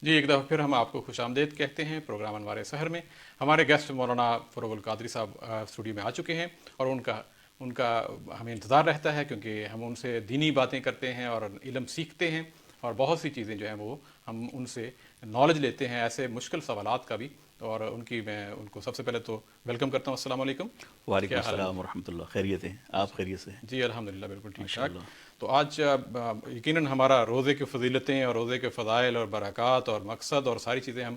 جی ایک دفعہ پھر ہم آپ کو خوش آمدید کہتے ہیں پروگرام انوار سحر میں۔ ہمارے گیسٹ مولانا فروغ القادری صاحب اسٹوڈیو میں آ چکے ہیں، اور ان کا ہمیں انتظار رہتا ہے، کیونکہ ہم ان سے دینی باتیں کرتے ہیں اور علم سیکھتے ہیں، اور بہت سی چیزیں جو ہیں وہ ہم ان سے نالج لیتے ہیں، ایسے مشکل سوالات کا بھی۔ اور میں ان کو سب سے پہلے تو ویلکم کرتا ہوں۔ السلام علیکم، وعلیکم کیا حال ہے؟ السلام ورحمۃ اللہ، خیریت ہیں؟ آپ خیریت سے ہیں؟ جی الحمدللہ بالکل ٹھیک ماشاء ٹھاک۔ اللہ۔ تو آج یقیناً ہمارا روزے کی فضیلتیں اور روزے کے فضائل اور برکات اور مقصد اور ساری چیزیں ہم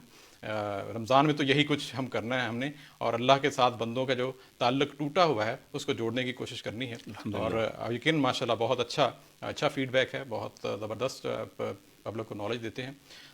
رمضان میں تو یہی کچھ ہم کرنا ہے ہم نے، اور اللہ کے ساتھ بندوں کا جو تعلق ٹوٹا ہوا ہے اس کو جوڑنے کی کوشش کرنی ہے۔ اور الحمدللہ۔ یقیناً ماشاءاللہ بہت اچھا فیڈ بیک ہے، بہت زبردست پبلک کو نالج دیتے ہیں۔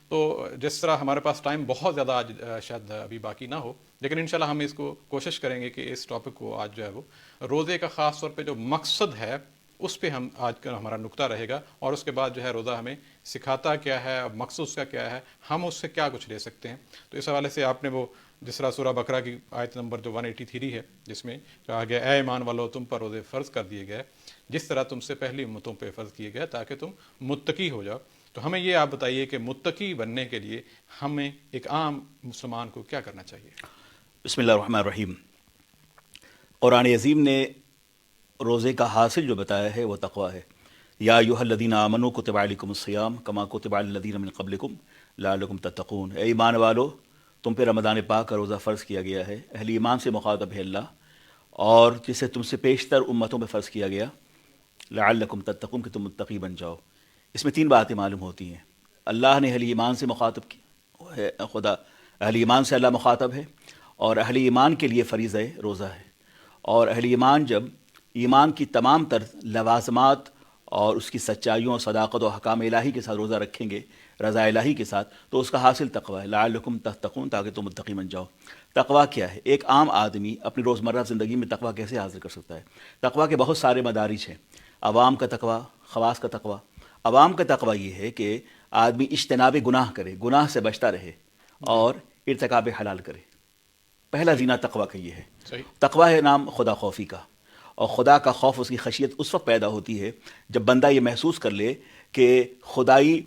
تو جس طرح ہمارے پاس ٹائم بہت زیادہ آج شاید ابھی باقی نہ ہو، لیکن انشاءاللہ ہم اس کو کوشش کریں گے کہ اس ٹاپک کو آج جو ہے وہ روزے کا خاص طور پہ جو مقصد ہے اس پہ ہم آج کا ہمارا نقطہ رہے گا، اور اس کے بعد جو ہے روزہ ہمیں سکھاتا کیا ہے، مقصد اس کا کیا ہے، ہم اس سے کیا کچھ لے سکتے ہیں۔ تو اس حوالے سے آپ نے وہ جس طرح سورہ بقرہ کی آیت نمبر جو 183 ہے، جس میں کہا گیا اے ایمان والو تم پر روزے فرض کر دیے گئے جس طرح تم سے پہلی امتوں پہ فرض کیے گئے تاکہ تم متقی ہو جاؤ۔ تو ہمیں یہ آپ بتائیے کہ متقی بننے کے لیے ہمیں ایک عام مسلمان کو کیا کرنا چاہیے؟ بسم اللہ الرحمن الرحیم۔ قرآن عظیم نے روزے کا حاصل جو بتایا ہے وہ تقویٰ ہے۔ یا ایھا الذین آمنوا کتب علیکم الصیام کما کتب علی الذین من قبلکم لعلکم تتقون۔ اے ایمان والو، تم پہ رمضان پاک کا روزہ فرض کیا گیا ہے، اہل ایمان سے مخاطب ہے اللہ، اور جسے تم سے پیشتر امتوں پہ فرض کیا گیا لعلکم تتقون، کہ تم متقی بن جاؤ۔ اس میں تین باتیں معلوم ہوتی ہیں۔ اللہ نے اہل ایمان سے مخاطب کی ہے، خدا اہل ایمان سے اللہ مخاطب ہے، اور اہل ایمان کے لیے فریضہ روزہ ہے۔ اور اہل ایمان جب ایمان کی تمام تر لوازمات اور اس کی سچائیوں اور صداقت و حکام الہی کے ساتھ روزہ رکھیں گے، رضا الہی کے ساتھ، تو اس کا حاصل تقویٰ ہے، لعلکم تتقون، تاکہ تم متقی بن جاؤ۔ تقویٰ کیا ہے؟ ایک عام آدمی اپنی روزمرہ زندگی میں تقویٰ کیسے حاصل کر سکتا ہے؟ تقویٰ کے بہت سارے مدارج ہیں۔ عوام کا تقویٰ، خواص کا تقویٰ۔ عوام کا تقویٰ یہ ہے کہ آدمی اجتناب گناہ کرے، گناہ سے بچتا رہے، اور ارتکاب حلال کرے۔ پہلا زینہ تقویٰ کا یہ ہے۔ صحیح۔ تقویٰ ہے نام خدا خوفی کا، اور خدا کا خوف، اس کی خشیت اس وقت پیدا ہوتی ہے جب بندہ یہ محسوس کر لے کہ خدائی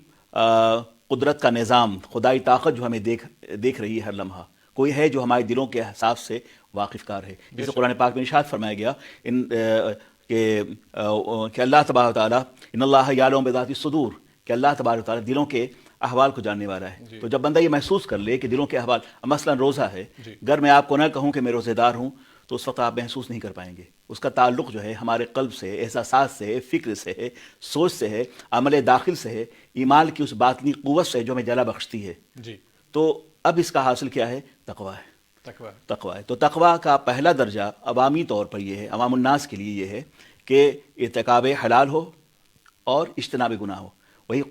قدرت کا نظام، خدائی طاقت جو ہمیں دیکھ رہی ہے ہر لمحہ، کوئی ہے جو ہمارے دلوں کے احساس سے واقف کار ہے۔ جیسے قرآن پاک میں ارشاد فرمایا گیا کہ اللہ تبارک و تعالیٰ ان اللہ یعلم بذات الصدور، کہ اللہ تبارک و تعالیٰ دلوں کے احوال کو جاننے والا ہے۔ تو جب بندہ یہ محسوس کر لے کہ دلوں کے احوال، مثلا روزہ ہے، اگر میں آپ کو نہ کہوں کہ میں روزے دار ہوں تو اس وقت آپ محسوس نہیں کر پائیں گے۔ اس کا تعلق جو ہے ہمارے قلب سے، احساسات سے ہے، فکر سے ہے، سوچ سے ہے، عمل داخل سے ہے، ایمان کی اس باطنی قوت سے جو ہمیں جلا بخشتی ہے۔ جی تو اب اس کا حاصل کیا ہے؟ تقویٰ ہے۔ تقویٰ ہے۔ تو تقویٰ کا پہلا درجہ عوامی طور پر یہ ہے، عوام الناس کے لیے یہ ہے کہ ارتکاب حلال ہو اور اجتناب گناہ ہو۔ وہی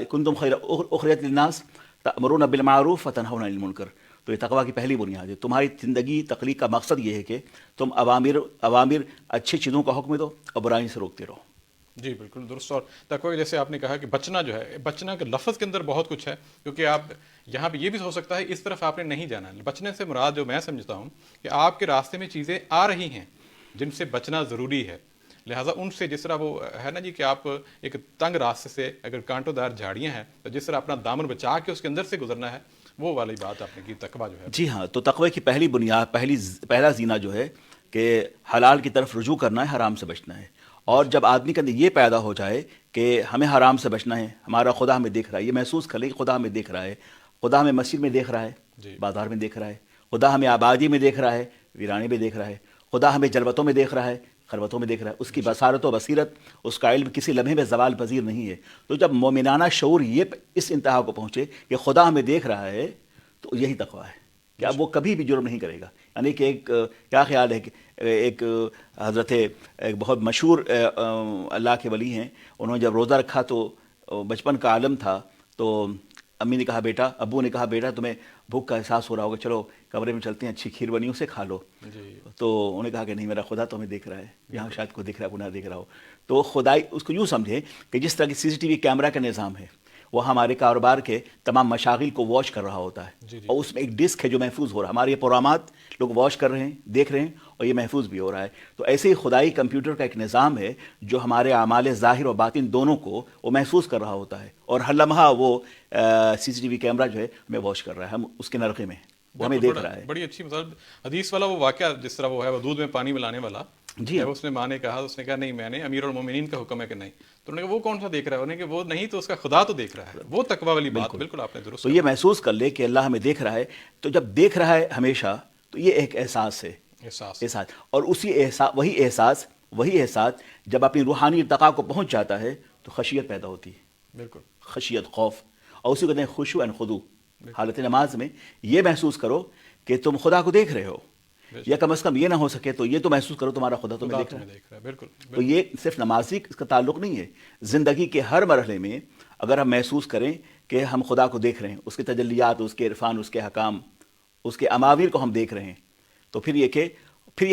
کنتم خیر اخرجت للناس تأمرون بالمعروف وتنہون عن المنکر۔ تو یہ تقویٰ کی پہلی بنیاد ہے۔ تمہاری زندگی تخلیق کا مقصد یہ ہے کہ تم اوامر اچھی چیزوں کا حکم دو اور برائی سے روکتے رہو۔ جی بالکل درست۔ اور تقوی جیسے آپ نے کہا کہ بچنا جو ہے، بچنا کے لفظ کے اندر بہت کچھ ہے، کیونکہ آپ یہاں پہ یہ بھی ہو سکتا ہے اس طرف آپ نے نہیں جانا ہے۔ بچنے سے مراد جو میں سمجھتا ہوں کہ آپ کے راستے میں چیزیں آ رہی ہیں جن سے بچنا ضروری ہے، لہٰذا ان سے، جس طرح وہ ہے نا جی کہ آپ ایک تنگ راستے سے، اگر کانٹوں دار جھاڑیاں ہیں تو جس طرح اپنا دامن بچا کے اس کے اندر سے گزرنا ہے، وہ والی بات آپ نے کی، تقویٰ جو ہے۔ جی ہاں، تو تقوی کی پہلی بنیاد، پہلا زینہ جو ہے کہ حلال کی طرف رجوع کرنا ہے، حرام سے بچنا ہے۔ اور جب آدمی کے اندر یہ پیدا ہو جائے کہ ہمیں حرام سے بچنا ہے، ہمارا خدا ہمیں دیکھ رہا ہے، یہ محسوس کر لے کہ خدا ہمیں دیکھ رہا ہے، خدا ہمیں مسجد میں دیکھ رہا ہے، بازار میں دیکھ رہا ہے، خدا ہمیں آبادی میں دیکھ رہا ہے، ویرانے میں دیکھ رہا ہے، خدا ہمیں جلوتوں میں دیکھ رہا ہے، خلوتوں میں دیکھ رہا ہے۔ اس کی بصارت و بصیرت، اس کا علم کسی لمحے میں زوال پذیر نہیں ہے۔ تو جب مومنانہ شعور یہ اس انتہا کو پہنچے کہ خدا ہمیں دیکھ رہا ہے، تو یہی تقویٰ ہے کہ اب وہ کبھی بھی جرم نہیں کرے گا۔ یعنی کہ ایک کیا خیال ہے کہ ایک حضرت ایک بہت مشہور اللہ کے ولی ہیں، انہوں نے جب روزہ رکھا تو بچپن کا عالم تھا، تو امی نے کہا بیٹا، ابو نے کہا بیٹا تمہیں بھوک کا احساس ہو رہا ہوگا، چلو کمرے میں چلتے ہیں، اچھی کھیر بنی اسے کھا لو۔ تو انہوں نے کہا کہ نہیں، میرا خدا تو ہمیں دیکھ رہا ہے، یہاں شاید کو دیکھ رہا ہے، گناہ دیکھ رہا ہو۔ تو خدائی اس کو یوں سمجھے کہ جس طرح کی CCTV کیمرہ کا نظام ہے، وہ ہمارے کاروبار کے تمام مشاغل کو واچ کر رہا ہوتا ہے، اور اس میں ایک ڈسک ہے جو محفوظ ہو رہا ہے، ہمارے یہ پروگرامات لوگ واچ کر رہے ہیں، دیکھ رہے ہیں، اور یہ محفوظ بھی ہو رہا ہے. تو ایسے ہی خدائی کمپیوٹر کا ایک نظام ہے جو ہمارے اعمال ظاہر و باطن دونوں کو وہ محفوظ کر رہا ہوتا ہے، اور ہر لمحہ وہ سی سی ٹی وی کیمرہ جو ہے ہمیں واچ کر رہا ہے، ہم اس کے نرقے میں وہ ہمیں دیکھ رہا ہے. بڑی اچھی مثال حدیث والا وہ واقعہ جس طرح وہ ہے، وہ دودھ میں پانی ملانے والا، جی جب اس نے ماں نے کہا، اس نے کہا نہیں میں نے امیر المومنین کا حکم ہے کہ نہیں، تو انہوں نے کہا وہ کون سا دیکھ رہا ہے، انہوں نے کہا وہ نہیں تو اس کا خدا تو دیکھ رہا ہے. وہ تقویٰ والی بات بالکل آپ نے درست تو یہ محسوس کر لے کہ اللہ ہمیں دیکھ رہا ہے. تو جب دیکھ رہا ہے ہمیشہ، تو یہ ایک احساس ہے، احساس. اور وہی احساس جب اپنی روحانی ارتقاء کو پہنچ جاتا ہے تو خشیت پیدا ہوتی ہے، بالکل خشیت، خوف. اور اسی کو کہتے ہیں خشوع و خضوع. حالت نماز میں یہ محسوس کرو کہ تم خدا کو دیکھ رہے ہو، یا کم از کم یہ نہ ہو سکے تو یہ تو محسوس کرو تمہارا خدا تمہیں دیکھ رہا ہے. بالکل. تو یہ صرف نمازی اس کا تعلق نہیں ہے، زندگی کے ہر مرحلے میں اگر ہم محسوس کریں کہ ہم خدا کو دیکھ رہے ہیں، اس کے تجلیات، اس کے عرفان، اس کے حکام، اس کے اماویر کو ہم دیکھ رہے ہیں، تو پھر یہ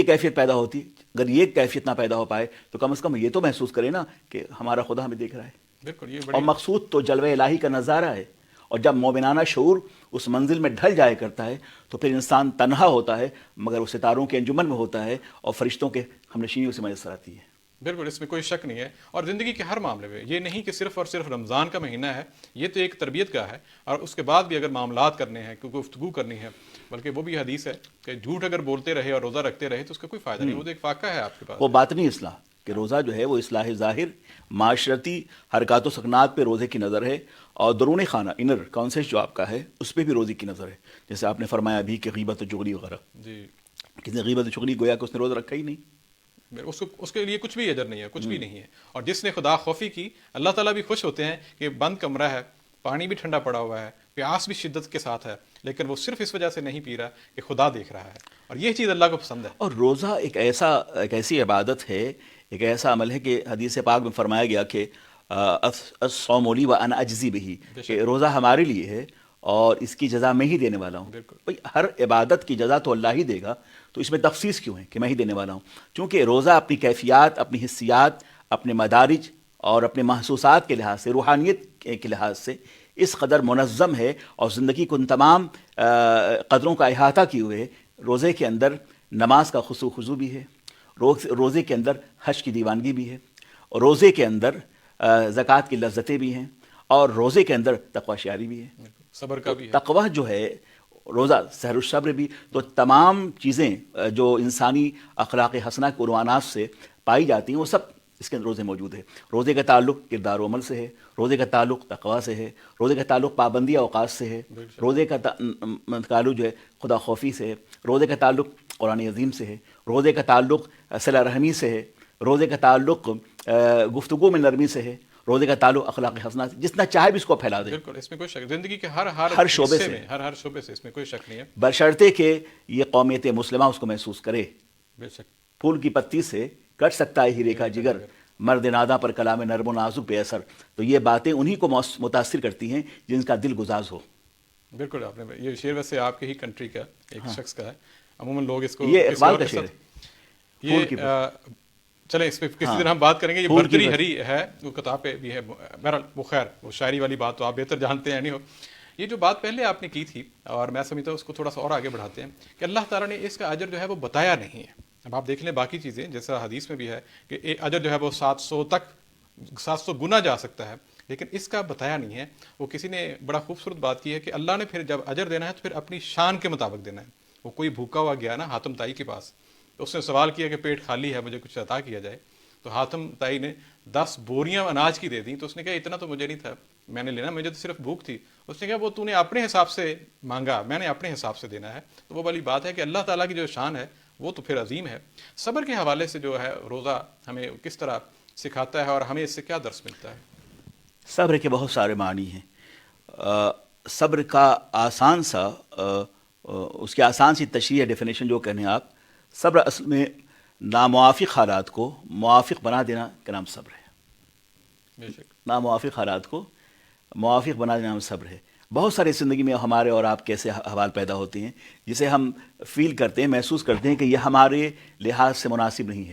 کیفیت پیدا ہوتی. اگر یہ کیفیت نہ پیدا ہو پائے تو کم از کم یہ تو محسوس کریں نا کہ ہمارا خدا ہمیں دیکھ رہا ہے. بالکل. یہ اور مقصود تو جلوہ الہی کا نظارہ ہے. اور جب مومنانہ شعور اس منزل میں ڈھل جایا کرتا ہے تو پھر انسان تنہا ہوتا ہے، مگر وہ ستاروں کے انجمن میں ہوتا ہے اور فرشتوں کے ہمنشینیوں سے میسر آتی ہے. بالکل، اس میں کوئی شک نہیں ہے. اور زندگی کے ہر معاملے میں یہ نہیں کہ صرف اور صرف رمضان کا مہینہ ہے، یہ تو ایک تربیت کا ہے، اور اس کے بعد بھی اگر معاملات کرنے ہیں، گفتگو کرنی ہے، بلکہ وہ بھی حدیث ہے کہ جھوٹ اگر بولتے رہے اور روزہ رکھتے رہے تو اس کا کوئی فائدہ نہیں. وہ تو ایک فاقہ ہے آپ کے پاس. وہ باطنی اصلاح کہ روزہ جو ہے وہ اصلاح ظاہر، معاشرتی حرکات و سکنات پہ روزے کی نظر ہے، اور درون خانہ انر کانسیس جو آپ کا ہے اس پہ بھی روزے کی نظر ہے. جیسے آپ نے فرمایا ابھی کہ غیبت و چغلی وغیرہ، جی، کسی نے غیبت و چغلی گویا کہ اس نے روزہ رکھا ہی نہیں، اس کے لیے کچھ بھی اجر نہیں ہے، کچھ بھی نہیں ہے. اور جس نے خدا خوفی کی، اللہ تعالیٰ بھی خوش ہوتے ہیں کہ بند کمرہ ہے، پانی بھی ٹھنڈا پڑا ہوا ہے، پیاس بھی شدت کے ساتھ ہے، لیکن وہ صرف اس وجہ سے نہیں پی رہا کہ خدا دیکھ رہا ہے، اور یہ چیز اللہ کو پسند ہے. اور روزہ ایک ایسی عبادت ہے، ایک ایسا عمل ہے کہ حدیث پاک میں فرمایا گیا کہ الصوم لی وانا اجزی بہ، کہ روزہ ہمارے لیے ہے اور اس کی جزا میں ہی دینے والا ہوں. بھئی ہر عبادت کی جزا تو اللہ ہی دے گا، تو اس میں تخصیص کیوں ہے کہ میں ہی دینے والا ہوں؟ چونکہ روزہ اپنی کیفیات، اپنی حسیات، اپنے مدارج اور اپنے محسوسات کے لحاظ سے، روحانیت کے لحاظ سے اس قدر منظم ہے، اور زندگی کو ان تمام قدروں کا احاطہ کیے ہوئے. روزے کے اندر نماز کا خضوع بھی ہے، روزے کے اندر حج کی دیوانگی بھی ہے، اور روزے کے اندر زکوٰۃ کی لذتیں بھی ہیں، اور روزے کے اندر تقوی شعاری بھی ہے، صبر کا بھی ہے. تقوی جو ہے روزہ، سحر الصبر بھی. تو تمام چیزیں جو انسانی اخلاق حسنہ کے عنوانات سے پائی جاتی ہیں وہ سب اس کے اندر روزے موجود ہے. روزے کا تعلق کردار و عمل سے ہے، روزے کا تعلق تقوی سے ہے، روزے کا تعلق پابندی اوقات سے ہے، روزے کا تعلق جو ہے خدا خوفی سے ہے، روزے کا تعلق قرآن عظیم سے ہے، روزے کا تعلق صلہ رحمی سے ہے، روزے کا تعلق گفتگو میں نرمی سے ہے، روزے کا تعلق اخلاق حسنہ سے. جتنا چاہے بھی اس کو پھیلا دے. بالکل، اس میں کوئی شک، زندگی کے ہر شعبے سے، ہر شعبے سے اس میں کوئی شک نہیں ہے. بشرطے کہ یہ قومیت مسلمہ اس کو محسوس کرے. بے شک. پھول کی پتی سے کٹ سکتا ہے ہیرے کا جگر، مرد ناداں پر کلام نرم و نازک بے اثر. تو یہ باتیں انہی کو متاثر کرتی ہیں جن کا دل گزاز ہو. بالکل، آپ نے یہ شعر ویسے آپ کے ہی کنٹری کا ایک شخص کا ہے. عموماً لوگ اس کو یہ اقبال کا شعر ہے. یہ چلیں اس پہ کسی دن ہم بات کریں گے. یہ برتری ہری ہے، وہ کتاب پہ بھی ہے. بہرحال وہ خیر، وہ شاعری والی بات تو آپ بہتر جانتے ہیں نہیں ہو. یہ جو بات پہلے آپ نے کی تھی، اور میں سمجھتا ہوں اس کو تھوڑا سا اور آگے بڑھاتے ہیں کہ اللہ تعالیٰ نے اس کا اجر جو ہے وہ بتایا نہیں ہے. اب آپ دیکھ لیں باقی چیزیں، جیسا حدیث میں بھی ہے کہ اجر جو ہے وہ 700 گنا جا سکتا ہے، لیکن اس کا بتایا نہیں ہے. وہ کسی نے بڑا خوبصورت بات کی ہے کہ اللہ نے پھر جب اجر دینا ہے تو پھر اپنی شان کے مطابق دینا ہے. وہ کوئی بھوکا ہوا گیا نا حاتم تائی کے پاس، تو اس نے سوال کیا کہ پیٹ خالی ہے، مجھے کچھ عطا کیا جائے. تو حاتم تائی نے 10 بوریاں اناج کی دے دیں. تو اس نے کہا اتنا تو مجھے نہیں تھا، میں نے لینا، مجھے تو صرف بھوک تھی. اس نے کہا وہ تو نے اپنے حساب سے مانگا، میں نے اپنے حساب سے دینا ہے. تو وہ والی بات ہے کہ اللہ تعالیٰ کی جو شان ہے وہ تو پھر عظیم ہے. صبر کے حوالے سے جو ہے روزہ ہمیں کس طرح سکھاتا ہے اور ہمیں اس سے کیا درس ملتا ہے؟ صبر کے بہت سارے معنی ہیں. صبر کا آسان سا اس کی آسان سی تشریح ڈیفینیشن جو کہنے آپ، صبر اصل میں ناموافق حالات کو موافق بنا دینا کا نام صبر ہے. بے شک. ناموافق حالات کو موافق بنا دینا نام صبر ہے. بہت سارے زندگی میں ہمارے اور آپ کیسے احوال پیدا ہوتے ہیں جسے ہم فیل کرتے ہیں، محسوس کرتے ہیں کہ یہ ہمارے لحاظ سے مناسب نہیں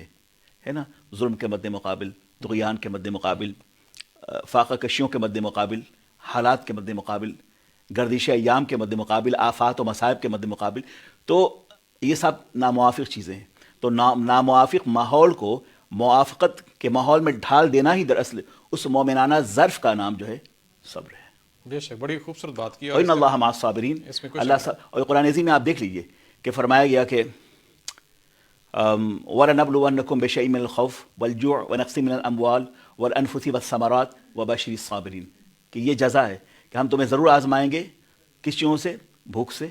ہے نا. ظلم کے مد مقابل، طغیان کے مد مقابل، فاقہ کشیوں کے مد مقابل حالات کے مد مقابل، گردش ایام کے مد مقابل، آفات و مصائب کے مد مقابل، تو یہ سب ناموافق چیزیں ہیں. تو ناموافق ماحول کو موافقت کے ماحول میں ڈھال دینا ہی دراصل اس مومنانہ ظرف کا نام جو ہے صبر ہے. بے شک بڑی خوبصورت بات کی. اور وَإِنَّ اللَّهَ مَعَ الصَّابِرِينَ، اس میں کوئی اللہ اور قرآن عظیم میں آپ دیکھ لیجئے کہ فرمایا گیا کہ وَلَنَبْلُوَنَّكُمْ بِشَيْءٍ مِّنَ الْخَوْفِ وَالْجُوعِ وَنَقْصٍ مِّنَ الْأَمْوَالِ وَالْأَنفُسِ وَالثَّمَرَاتِ وَبَشِّرِ الصَّابِرِينَ، کہ یہ جزا ہے کہ ہم تمہیں ضرور آزمائیں گے. کس چیزوں سے؟ بھوک سے،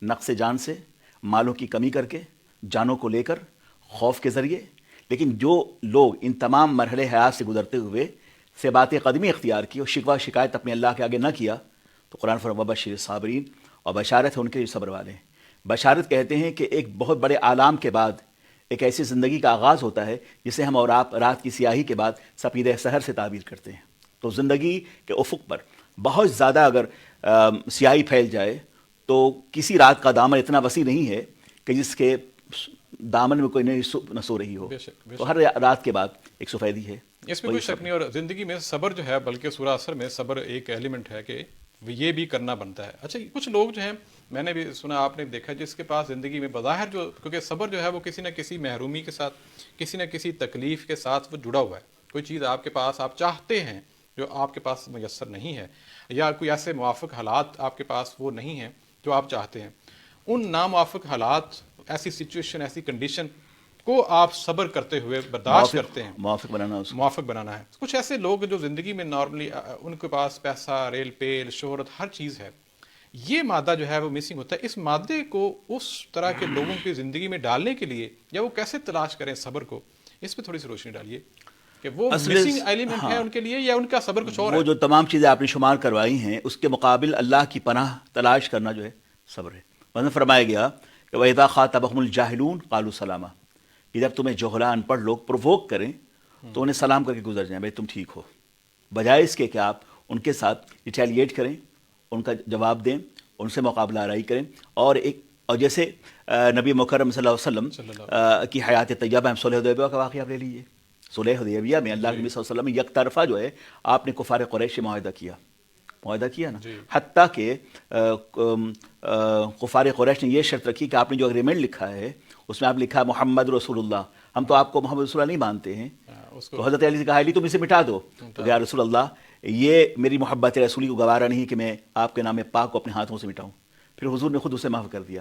نقص جان سے، مالوں کی کمی کر کے، جانوں کو لے کر، خوف کے ذریعے. لیکن جو لوگ ان تمام مرحلے حیات سے گزرتے ہوئے سے بات قدمی اختیار کی اور شکوہ شکایت اپنے اللہ کے آگے نہ کیا، تو قرآن فرمایا وبشر الصابرین، اور بشارت ہے ان کے جو صبر والے ہیں. بشارت کہتے ہیں کہ ایک بہت بڑے آلام کے بعد ایک ایسی زندگی کا آغاز ہوتا ہے جسے ہم اور آپ رات کی سیاہی کے بعد سپیدہ سحر سے تعبیر کرتے ہیں. تو زندگی کے افق پر بہت زیادہ اگر سیاہی پھیل جائے تو کسی رات کا دامن اتنا وسیع نہیں ہے کہ جس کے دامن میں کوئی نہ سو رہی ہو. بے شک تو ہر رات کے بعد ایک سفیدی ہے. اس میں کوئی شک نہیں. اور زندگی میں صبر جو ہے، بلکہ سورہ اثر میں صبر ایک ایلیمنٹ ہے کہ یہ بھی کرنا بنتا ہے. اچھا، کچھ لوگ جو ہیں، میں نے بھی سنا، آپ نے دیکھا، جس کے پاس زندگی میں بظاہر جو، کیونکہ صبر جو ہے وہ کسی نہ کسی محرومی کے ساتھ، کسی نہ کسی تکلیف کے ساتھ وہ جڑا ہوا ہے. کوئی چیز آپ کے پاس آپ چاہتے ہیں جو آپ کے پاس میسر نہیں ہے، یا کوئی ایسے موافق حالات آپ کے پاس وہ نہیں ہیں جو آپ چاہتے ہیں. ان ناموافق حالات، ایسی سچویشن، ایسی کنڈیشن کو آپ صبر کرتے ہوئے برداشت کرتے ہیں. موافق بنانا اس کو. موافق بنانا ہے. کچھ ایسے لوگ جو زندگی میں نارملی ان کے پاس پیسہ، ریل پیل، شہرت، ہر چیز ہے، یہ مادہ جو ہے وہ مسنگ ہوتا ہے. اس مادے کو اس طرح کے لوگوں کی زندگی میں ڈالنے کے لیے، یا وہ کیسے تلاش کریں صبر کو، اس پہ تھوڑی سی روشنی ڈالیے کہ وہ مسنگ ایلیمنٹ ہے ان کے لیے، یا ان کا صبر کچھ اور ہے. وہ جو تمام چیزیں آپ نے شمار کروائی ہیں اس کے مقابل اللہ کی پناہ تلاش کرنا جو ہے صبر ہے. مثلا فرمایا گیا کہ وَإِذَا خَاطَبَهُمُ الْجَاهِلُونَ قَالُوا سَلَامًا، کہ جب تمہیں جہلا ان پڑھ لوگ پرووک کریں تو انہیں سلام کر کے گزر جائیں، بھائی تم ٹھیک ہو، بجائے اس کے کہ آپ ان کے ساتھ ریٹیلیٹ کریں، ان کا جواب دیں، ان سے مقابلہ آرائی کریں. اور جیسے نبی مکرم صلی اللہ علیہ وسلم کی حیات طیبہ، ہم صلح حدیبیہ کا واقعہ آپ لے لیجیے. صلح حدیبیہ میں اللہ کے نبی صلی اللہ علیہ وسلم یک طرفہ جو ہے آپ نے کفار قریش سے معاہدہ کیا نا. حتیٰ کہ کفار قریش نے یہ شرط رکھی کہ آپ نے جو اگریمنٹ لکھا ہے اس میں آپ لکھا محمد رسول اللہ، ہم تو آپ کو محمد رسول اللہ نہیں مانتے ہیں. تو حضرت علی سے کہا علی تم اسے مٹا دو. تو یا رسول اللہ، یہ میری محبت رسولی کو گوارا نہیں کہ میں آپ کے نام پاک کو اپنے ہاتھوں سے مٹاؤں. پھر حضور نے خود اسے معاف کر دیا.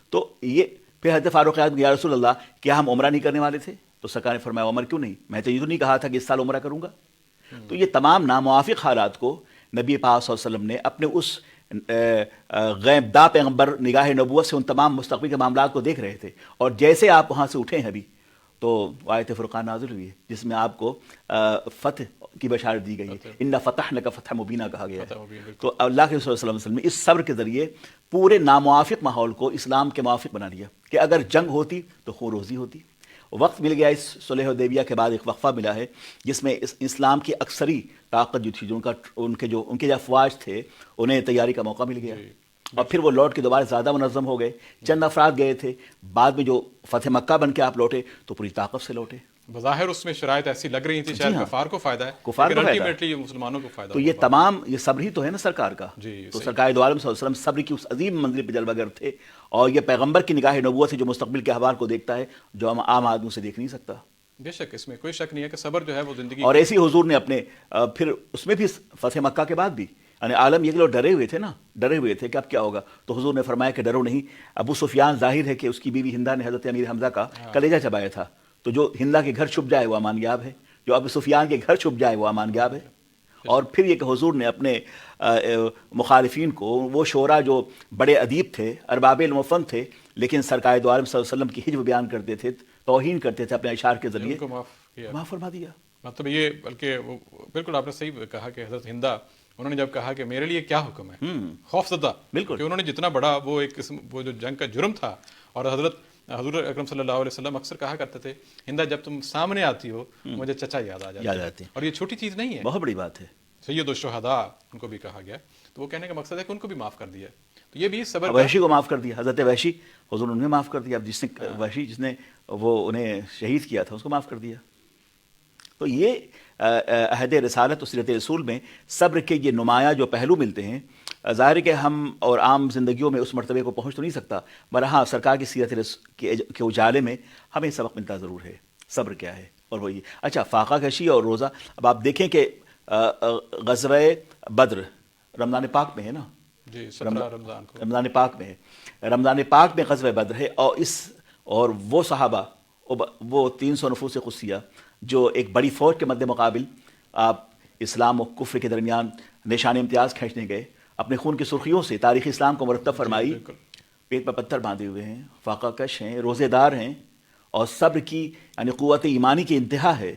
تو یہ پھر حضرت فاروق اعظم یا رسول اللہ، کیا ہم عمرہ نہیں کرنے والے تھے؟ تو سرکار نے فرمایا عمر کیوں نہیں، میں تو یہ تو نہیں کہا تھا کہ اس سال عمرہ کروں گا. تو یہ تمام ناموافق حالات کو نبی پاک صلی اللہ علیہ وسلم نے اپنے اس غیب دا پیغمبر نگاہ نبوت سے ان تمام مستقبل کے معاملات کو دیکھ رہے تھے. اور جیسے آپ وہاں سے اٹھے ہیں ابھی تو آیت فرقان نازل ہوئی ہے جس میں آپ کو فتح کی بشارت دی گئی ہے. اِنَّا فَتَحْنَا لَكَ فَتْحًا مُبِينًا کہا گیا ہے. تو اللہ کے رسول صلی اللہ علیہ وسلم نے اس صبر کے ذریعے پورے ناموافق ماحول کو اسلام کے موافق بنا دیا کہ اگر جنگ ہوتی تو خون روزی ہوتی. وقت مل گیا، اس صلح حدیبیہ کے بعد ایک وقفہ ملا ہے جس میں اسلام کی اکثری طاقت جو تھی، ان کے جو افواج تھے، انہیں تیاری کا موقع مل گیا. اور پھر وہ لوٹ کے دوبارہ زیادہ منظم ہو گئے. چند افراد گئے تھے، بعد میں جو فتح مکہ بن کے آپ لوٹے تو پوری طاقت سے لوٹے. بظاہر اس میں شرائط ایسی لگ رہی تھی شاید کفار کو فائدہ ہے، لیکن الٹیمیٹلی مسلمانوں کو فائدہ. تو یہ تمام یہ صبر ہی تو ہے نا سرکار کا. تو سرکار دو عالم صلی اللہ علیہ وسلم صبر کی اس عظیم منزل پہ جلوہ گر تھے. اور یہ پیغمبر کی نگاہ نبوت سے جو مستقبل کے احوال کو دیکھتا ہے جو ہم عام آدمی سے دیکھ نہیں سکتا. بے شک اس میں کوئی شک نہیں ہے کہ صبر جو ہے وہ زندگی. اور ایسی حضور نے اپنے پھر اس میں بھی فتح مکہ کے بعد بھی یعنی عالم یہ کہ لوگ ڈرے ہوئے تھے کہ اب کیا ہوگا. تو حضور نے فرمایا کہ ڈرو نہیں. ابو سفیان ظاہر ہے کہ اس کی بیوی ہندہ نے حضرت امیر حمزہ کا کلیجہ چبایا تھا. تو جو ہندہ کے گھر چھپ جائے وہ امانیاب ہے، جو ابو سفیان کے گھر چھپ جائے وہ امانیاب ہے. اور پھر یہ کہ حضور نے اپنے مخالفین کو، وہ شعراء جو بڑے ادیب تھے، ارباب علم و فن تھے، لیکن سرکار دو عالم صلی اللہ علیہ وسلم کی حجب بیان کرتے تھے، توہین کرتے تھے اپنے اشعار کے ذریعے، معاف فرما دیا. مطلب یہ بلکہ بالکل آپ نے صحیح کہا کہ حضرت ہندہ انہوں نے جب کہا کہ میرے لیے کیا حکم ہے، خوف زدہ، بالکل، کہ انہوں نے جتنا بڑا وہ ایک قسم وہ جو جنگ کا جرم تھا. اور حضور اکرم صلی اللہ علیہ وسلم اکثر کہا کرتے تھے ہندہ جب تم سامنے آتی ہو مجھے چچا یاد آ جاتے ہیں. اور یہ چھوٹی چیز نہیں ہے، بہت بڑی بات ہے. سید الشہداء ان کو بھی کہا گیا. تو وہ کہنے کا مقصد ہے کہ ان کو بھی معاف کر دیا. تو یہ بھی صبر. وحشی کو معاف کر دیا، حضرت وحشی حضور انہیں معاف کر دیا. اب جس نے وحشی جس نے وہ انہیں شہید کیا تھا اس کو معاف کر دیا. تو یہ عہد رسالت و سیرت رسول میں صبر کے یہ نمایاں جو پہلو ملتے ہیں، ظاہر ہے کہ ہم اور عام زندگیوں میں اس مرتبے کو پہنچ تو نہیں سکتا، مگر ہاں سرکار کی سیرت کے اجالے میں ہمیں سبق ملتا ضرور ہے صبر کیا ہے، اور وہی اچھا فاقہ کشی اور روزہ. اب آپ دیکھیں کہ غزوہ بدر رمضان پاک میں ہے نا، جی 17 رمضان کو. رمضان پاک میں ہے، رمضان پاک میں غزوہ بدر ہے، اور وہ صحابہ وہ 300 نفوس قدسیہ جو ایک بڑی فوج کے مد مقابل آپ اسلام و کفر کے درمیان نشان امتیاز کھینچنے گئے، اپنے خون کی سرخیوں سے تاریخ اسلام کو مرتب فرمائی، بالکل. پیٹ پر پتھر باندھے ہوئے ہیں، فاقہ کش ہیں، روزے دار ہیں، اور صبر کی یعنی قوت ایمانی کی انتہا ہے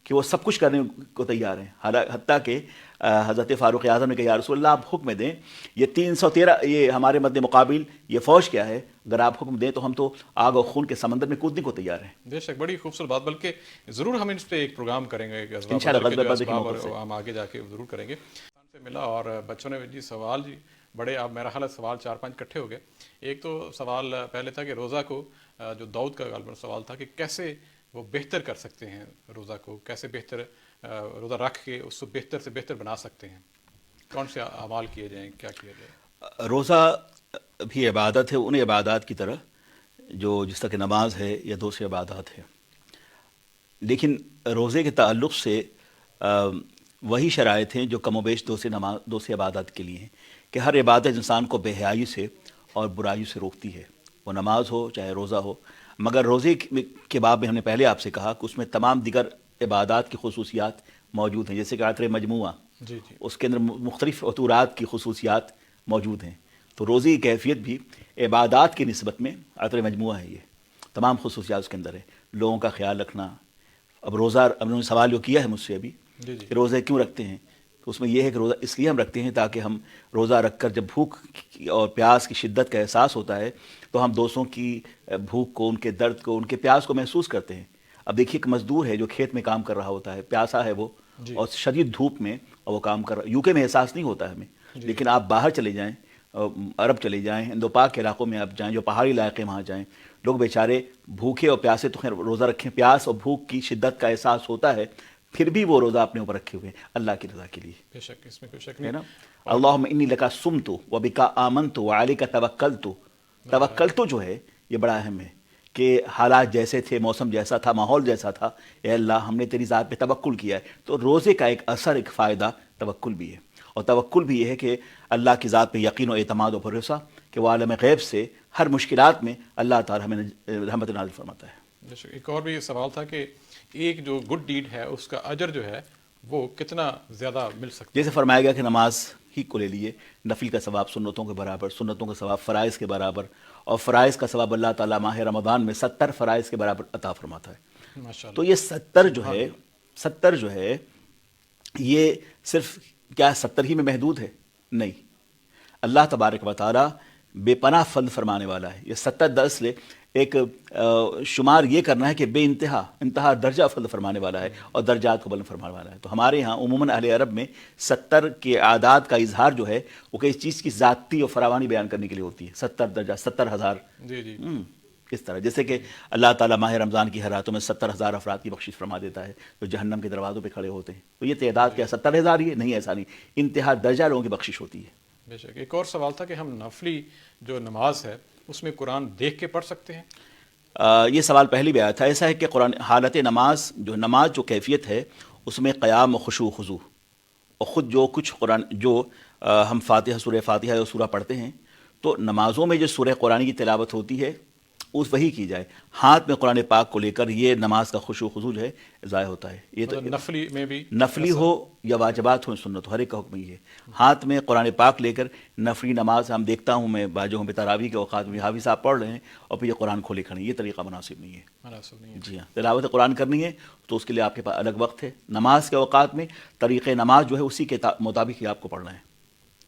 کہ وہ سب کچھ کرنے کو تیار ہیں، حتیٰ کہ حضرت فاروق اعظم نے کہا یا رسول اللہ آپ حکم دیں، یہ 313 یہ ہمارے مد مقابل یہ فوج کیا ہے، اگر آپ حکم دیں تو ہم تو آگ اور خون کے سمندر میں کودنے کو تیار ہیں. بے شک بڑی خوبصورت بات، بلکہ ضرور ہم اس پہ ایک پروگرام کریں گے، انشاءاللہ غزوہ بدر کے موقع سے اور ہم آگے جا کے ضرور کریں گے. سے ملا اور بچوں نے جی سوال جی بڑے، اب میرا خیال ہے سوال 4-5 اکٹھے ہو گئے. ایک تو سوال پہلے تھا کہ روزہ کو جو داؤد کا غالباً سوال تھا کہ کیسے وہ بہتر کر سکتے ہیں، روزہ کو کیسے بہتر روزہ رکھ کے اس کو بہتر سے بہتر بنا سکتے ہیں، کون سے اعمال کیے جائیں، کیا کیا جائے. روزہ بھی عبادت ہے ان عبادات کی طرح جو جس طرح کہ نماز ہے یا دوسری عبادات ہے، لیکن روزے کے تعلق سے وہی شرائط ہیں جو کم و بیش دوسری عبادات کے لیے ہیں، کہ ہر عبادت انسان کو بے حیائی سے اور برائی سے روکتی ہے، وہ نماز ہو چاہے روزہ ہو. مگر روزے کے باب میں ہم نے پہلے آپ سے کہا کہ اس میں تمام دیگر عبادات کی خصوصیات موجود ہیں، جیسے کہ عطر مجموعہ جی جی اس کے اندر مختلف عطورات کی خصوصیات موجود ہیں. تو روزے کی کیفیت بھی عبادات کی نسبت میں عطر مجموعہ ہے، یہ تمام خصوصیات اس کے اندر ہے. لوگوں کا خیال رکھنا. اب روزہ اب انہوں نے سوال جو کیا ہے مجھ سے ابھی جی جی کہ روزے کیوں رکھتے ہیں، تو اس میں یہ ہے کہ روزہ اس لیے ہم رکھتے ہیں تاکہ ہم روزہ رکھ کر جب بھوک اور پیاس کی شدت کا احساس ہوتا ہے تو ہم دوستوں کی بھوک کو، ان کے درد کو، ان کے پیاس کو محسوس کرتے ہیں. اب دیکھیے ایک مزدور ہے جو کھیت میں کام کر رہا ہوتا ہے، پیاسا ہے وہ، جی. اور شدید دھوپ میں اور وہ کام کر رہا ہے. یو کے میں احساس نہیں ہوتا ہے ہمیں، جی. لیکن آپ باہر چلے جائیں، عرب چلے جائیں، ہندو پاک کے علاقوں میں آپ جائیں، جو پہاڑی علاقے وہاں جائیں، لوگ بیچارے بھوکے اور پیاسے تو خیر روزہ رکھیں، پیاس اور بھوک کی شدت کا احساس ہوتا ہے، پھر بھی وہ روزہ اپنے اوپر رکھے ہوئے ہیں اللہ کی رضا کے لیے. بے شک اس میں کوئی شک ہے نہیں. نا. اللہم انی لکا صمت وبکا آمنت وعلیک توکلت. توکلت جو ہے یہ بڑا اہم ہے کہ حالات جیسے تھے، موسم جیسا تھا، ماحول جیسا تھا، اے اللہ ہم نے تیری ذات پہ توکل کیا ہے. تو روزے کا ایک اثر، ایک فائدہ توکل بھی ہے، اور توکل بھی یہ ہے کہ اللہ کی ذات پہ یقین و اعتماد و بھروسہ کہ وہ عالم غیب سے ہر مشکلات میں اللہ تعالی ہمیں رحمت نازل فرماتا ہے. ایک اور بھی سوال تھا کہ ایک جو گڈ ڈیڈ ہے اس کا اجر جو ہے وہ کتنا زیادہ مل سکتا ہے. جیسے فرمایا گیا کہ نماز ہی کو لے لیے، نفل کا ثواب سنتوں کے برابر، سنتوں کا ثواب فرائض کے برابر، اور فرائض کا ثواب اللہ تعالیٰ ماہ رمضان میں 70 فرائض کے برابر عطا فرماتا ہے. ماشاء تو اللہ. یہ 70 جو ہے یہ صرف کیا 70 ہی میں محدود ہے؟ نہیں، اللہ تبارک و تعالیٰ بے پناہ فضل فرمانے والا ہے. یہ 70 دراصل ایک شمار یہ کرنا ہے کہ بے انتہا درجہ فضل فرمانے والا ہے اور درجات کو بلند فرمانے والا ہے. تو ہمارے ہاں عموماً اہل عرب میں 70 کے اعداد کا اظہار جو ہے وہ کسی چیز کی ذاتی اور فراوانی بیان کرنے کے لیے ہوتی ہے. 70 درجہ، 70,000. جی جی اس طرح جیسے کہ اللہ تعالیٰ ماہ رمضان کی ہر راتوں میں 70,000 افراد کی بخشش فرما دیتا ہے جو جہنم کے دروازوں پہ کھڑے ہوتے ہیں. تو یہ تعداد کیا 70,000 ہی ہے؟ نہیں، ایسا نہیں، انتہا درجہ لوگوں کی بخشش ہوتی ہے. بے شک. ایک اور سوال تھا کہ ہم نفلی جو نماز ہے اس میں قرآن دیکھ کے پڑھ سکتے ہیں؟ یہ سوال پہلے بھی آیا تھا. ایسا ہے کہ قرآن حالت نماز جو کیفیت ہے اس میں قیام و خشوع خضوع اور خود جو کچھ قرآن جو ہم سورہ فاتحہ یا سورہ پڑھتے ہیں، تو نمازوں میں جو سورہ قرآن کی تلاوت ہوتی ہے اس وہی کی جائے. ہاتھ میں قرآن پاک کو لے کر یہ نماز کا خشوع خضوع جو ہے ضائع ہوتا ہے. یہ تو نفلی میں بھی نفلی ہو یا واجبات ہو، سنت ہو، ہر ایک کا حکم یہ ہے. ہاتھ میں قرآن پاک لے کر نفلی نماز ہم دیکھتا ہوں میں بعض جگہوں پہ تراویح کے اوقات میں حافظ صاحب پڑھ رہے ہیں اور پھر یہ قرآن کھولے کھڑے ہیں، یہ طریقہ مناسب نہیں ہے. مناسب نہیں ہے. جی ہاں، تلاوت قرآن کرنی ہے تو اس کے لیے آپ کے پاس الگ وقت ہے. نماز کے اوقات میں طریقۂ نماز جو ہے اسی کے مطابق ہی آپ کو پڑھنا ہے.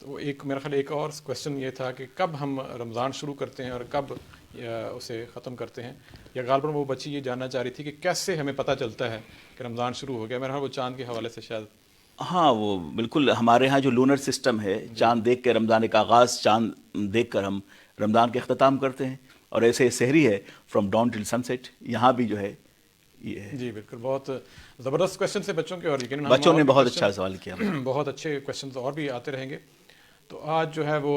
تو ایک میرا خیال ایک اور کوشچن یہ تھا کہ کب ہم رمضان شروع کرتے ہیں اور کب اسے ختم کرتے ہیں، یا غالباً وہ بچی یہ جاننا چاہ رہی تھی کہ کیسے ہمیں پتہ چلتا ہے کہ رمضان شروع ہو گیا. میرا خیال وہ چاند کے حوالے سے شاید. ہاں وہ بالکل ہمارے ہاں جو لونر سسٹم ہے، چاند دیکھ کے رمضان کا آغاز، چاند دیکھ کر ہم رمضان کے اختتام کرتے ہیں. اور ایسے سحری ہے from dawn till sunset, یہاں بھی جو ہے یہ ہے. جی بالکل. بہت زبردست کویشچن سے بچوں کے، اور یقیناً ہم بچوں نے اور بھی بہت question- اچھا سوال کیا. بہت اچھے کویشچنز اور بھی آتے رہیں گے. تو آج جو ہے وہ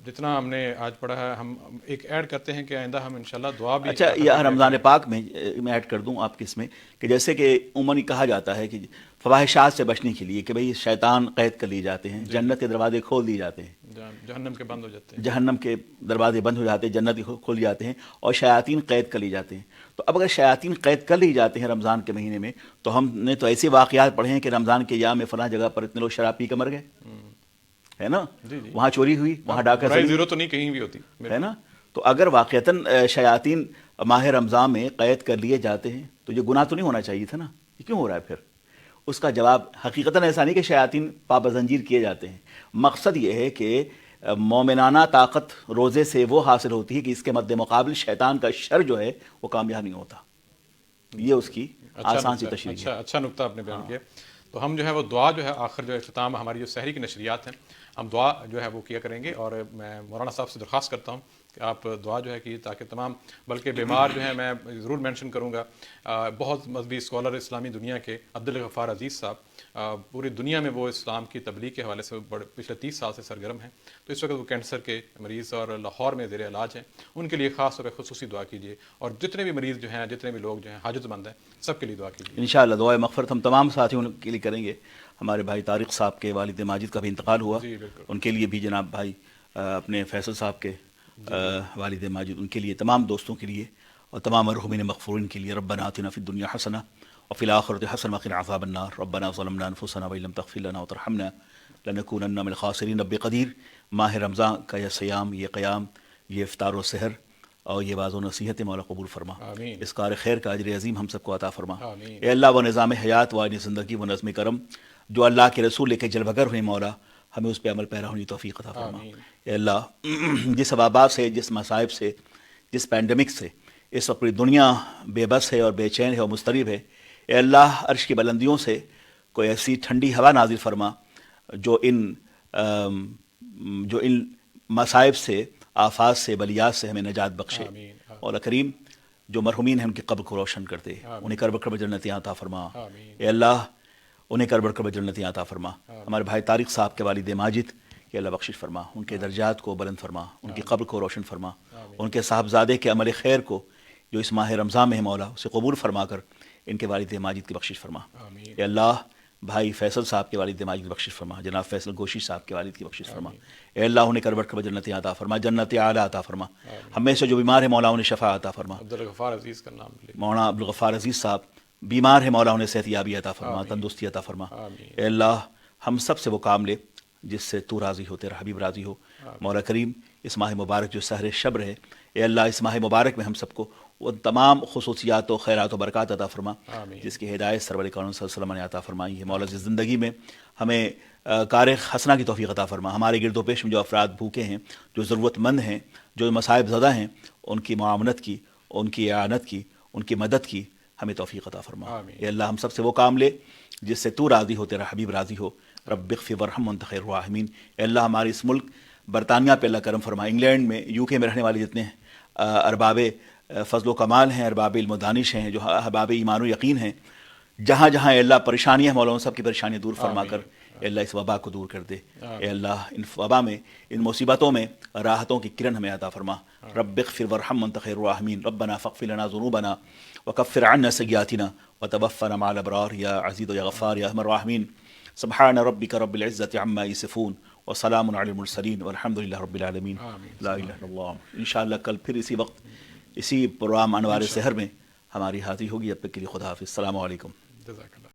جتنا ہم نے آج پڑھا ہے، ہم ایک ایڈ کرتے ہیں کہ آئندہ ہم انشاءاللہ دعا بھی اچھا، یہ رمضان پاک میں ایڈ کر دوں آپ کی اس میں کہ جیسے کہ عموماً کہا جاتا ہے کہ فواحشات سے بچنے کے لیے کہ بھئی شیطان قید کر لیے جاتے ہیں، جنت کے دروازے کھول دیے جاتے ہیں، جہنم کے بند ہو جاتے ہیں. جہنم کے دروازے بند ہو جاتے ہیں، جنت کھول جاتے ہیں، اور شیاطین قید کر لی جاتے ہیں. تو اب اگر شیاطین قید کر لی جاتے ہیں رمضان کے مہینے میں، تو ہم نے تو ایسے واقعات پڑھے ہیں کہ رمضان کے ایام میں فلاں جگہ پر اتنے لوگ شراب پی کے مر گئے، ہے نا، جی جی، وہاں چوری ہوئی، وہاں ڈاکہ برائی زنی، زیرو تو نہیں کہیں بھی ہوتی ہے نا. تو اگر واقعتاً شیاطین ماہ رمضان میں قید کر لیے جاتے ہیں تو یہ گناہ تو نہیں ہونا چاہیے تھا نا، یہ کیوں ہو رہا ہے پھر؟ اس کا جواب حقیقتاً ایسا نہیں کہ شیاطین پابہ زنجیر کیے جاتے ہیں. مقصد یہ ہے کہ مومنانہ طاقت روزے سے وہ حاصل ہوتی ہے کہ اس کے مد مقابل شیطان کا شر جو ہے وہ کامیاب نہیں ہوتا. یہ اس کی آسان سی تشریح ہے. اچھا نقطہ آپ نے بیان کیا. تو ہم جو ہے وہ دعا جو ہے آخر جو اختتام ہماری جو سحری کی نشریات ہیں، ہم دعا جو ہے وہ کیا کریں گے. اور میں مولانا صاحب سے درخواست کرتا ہوں کہ آپ دعا جو ہے کی، تاکہ تمام بلکہ بیمار جو ہیں، میں ضرور مینشن کروں گا، بہت مذہبی اسکالر اسلامی دنیا کے عبدالغفار عزیز صاحب، پوری دنیا میں وہ اسلام کی تبلیغ کے حوالے سے پچھلے 30 سال سے سرگرم ہیں. تو اس وقت وہ کینسر کے مریض اور لاہور میں زیر علاج ہیں. ان کے لیے خاص طور پہ خصوصی دعا کیجیے، اور جتنے بھی مریض جو ہیں، جتنے بھی لوگ جو ہیں حاجت مند ہیں، سب کے لیے دعا کیجیے. انشاءاللہ دعائے مغفرت ہم تمام ساتھیوں کے لیے کریں گے. ہمارے بھائی طارق صاحب کے والد ماجد کا بھی انتقال ہوا، جی بالکل. ان کے لیے بھی جناب بھائی اپنے فیصل صاحب کے والد ماجد، ان کے لیے، تمام دوستوں کے لیے، اور تمام مرحومین مغفورین کے لیے. ربنا آتنا فی الدنیا حسنہ وفی الآخرۃ حسنہ وقنا عذاب النار. ربنا ظلمنا انفسنا وان لم تغفر لنا وترحمنا لنکونن من الخاسرین. رب قدیر، ماہ رمضان کا یہ صیام، یہ قیام، یہ افطار و سحر اور یہ واعظ و نصیحت مولا قبول فرما. آمین. اس کار خیر کا اجر عظیم ہم سب کو عطا فرما. آمین. اے اللہ، وہ نظام حیات، وہ زندگی، وہ نظم کرم جو اللہ کے رسول لے کے جلوہ گر ہوئے، مولا ہمیں اس پہ عمل پیرا ہونے کی توفیق عطا فرما. آمین. اے اللہ، جس وباء سے، جس مصائب سے، جس پینڈمک سے اس وقت پوری دنیا بے بس ہے اور بے چین ہے اور مضطرب ہے، اے اللہ عرش کی بلندیوں سے کوئی ایسی ٹھنڈی ہوا نازل فرما جو ان مصائب سے، آفات سے، بلیات سے ہمیں نجات بخشے. آمین. مولا کریم، جو مرحومین ہیں ان کی قبر کو روشن کر دے، انہیں کرب جنتیاں عطا فرما. آمین. اے اللہ، انہیں کرب جنتیاں عطا فرما. ہمارے بھائی طارق صاحب کے والد ماجد کہ اللہ بخشش فرما، ان کے درجات کو بلند فرما، ان کی قبر کو روشن فرما، ان کے صاحبزادے کے عمل خیر کو جو اس ماہ رمضان میں ہے مولا اسے قبول فرما کر ان کے والد ماجد کی بخشش فرما. آمین. اے اللہ، بھائی فیصل صاحب کے والد ماجد کی بخشش فرما، جناب فیصل گوشی صاحب کے والد کی بخشش فرما. اے اللہ، انہیں کروٹ جنت عطا فرما، جنت اعلیٰ عطا فرما. ہمیں سے جو بیمار ہے مولا انہیں شفا عطا فرما. عبدالغفار عزیز کا نام لے. مولانا عبدالغفار عزیز صاحب بیمار ہے مولا انہیں صحت یابی عطا فرما، تندرستی عطا فرما. آمین. اے اللہ، ہم سب سے وہ کام لے جس سے تو راضی ہو، تیرا حبیب راضی ہو. مولا کریم، اس ماہ مبارک جو سحر شب ہے، اے اللہ اس ماہ مبارک میں ہم سب کو وہ تمام خصوصیات و خیرات و برکات عطا فرما آمین. جس کی ہدایت سرور کون صلی اللہ علیہ وسلم نے عطا فرمائی ہے. مولا اس زندگی میں ہمیں کار حسنہ کی توفیق عطا فرما. ہمارے گرد و پیش میں جو افراد بھوکے ہیں، جو ضرورت مند ہیں، جو مصائب زدہ ہیں، ان کی معاونت کی، ان کی اعانت کی، ان کی مدد کی ہمیں توفیق عطا فرما. آمین. اے اللہ، ہم سب سے وہ کام لے جس سے تو راضی ہو، تیرا حبیب راضی ہو. رب اغفر وارحم وانت خیر الراحمین. اے اللہ، ہمارے اس ملک برطانیہ پہ اللہ کرم فرما، انگلینڈ میں، یو کے میں رہنے والے جتنے ارباب فضل و کمال ہیں، ارباب علم و دانش ہیں، جو احباب ایمان و یقین ہیں، جہاں جہاں اے اللہ پریشانیاں مولا ان سب کی پریشانیاں دور فرما کر اے اللہ اس وبا کو دور کر دے. اے اللہ، ان وبا میں، ان مصیبتوں میں راحتوں کی کرن ہمیں عطا فرما. رب اغفر وارحم وانت خیر الراحمین. ربنا فاغفر لنا ذنوبنا وکفر عنا سیئاتنا وتوفنا مع الابرار یا عزیز یا غفار یا ارحم الراحمین. سبحان ربک رب العزة عما یصفون وسلام علی المرسلین والحمد للہ رب العالمین. لا الہ الا اللہ. انشاءاللہ کل پھر اسی وقت اسی پروگرام انوار سحر میں ہماری حاضری ہوگی. اب تک کے لیے خدا حافظ. السلام علیکم. جزاک اللہ.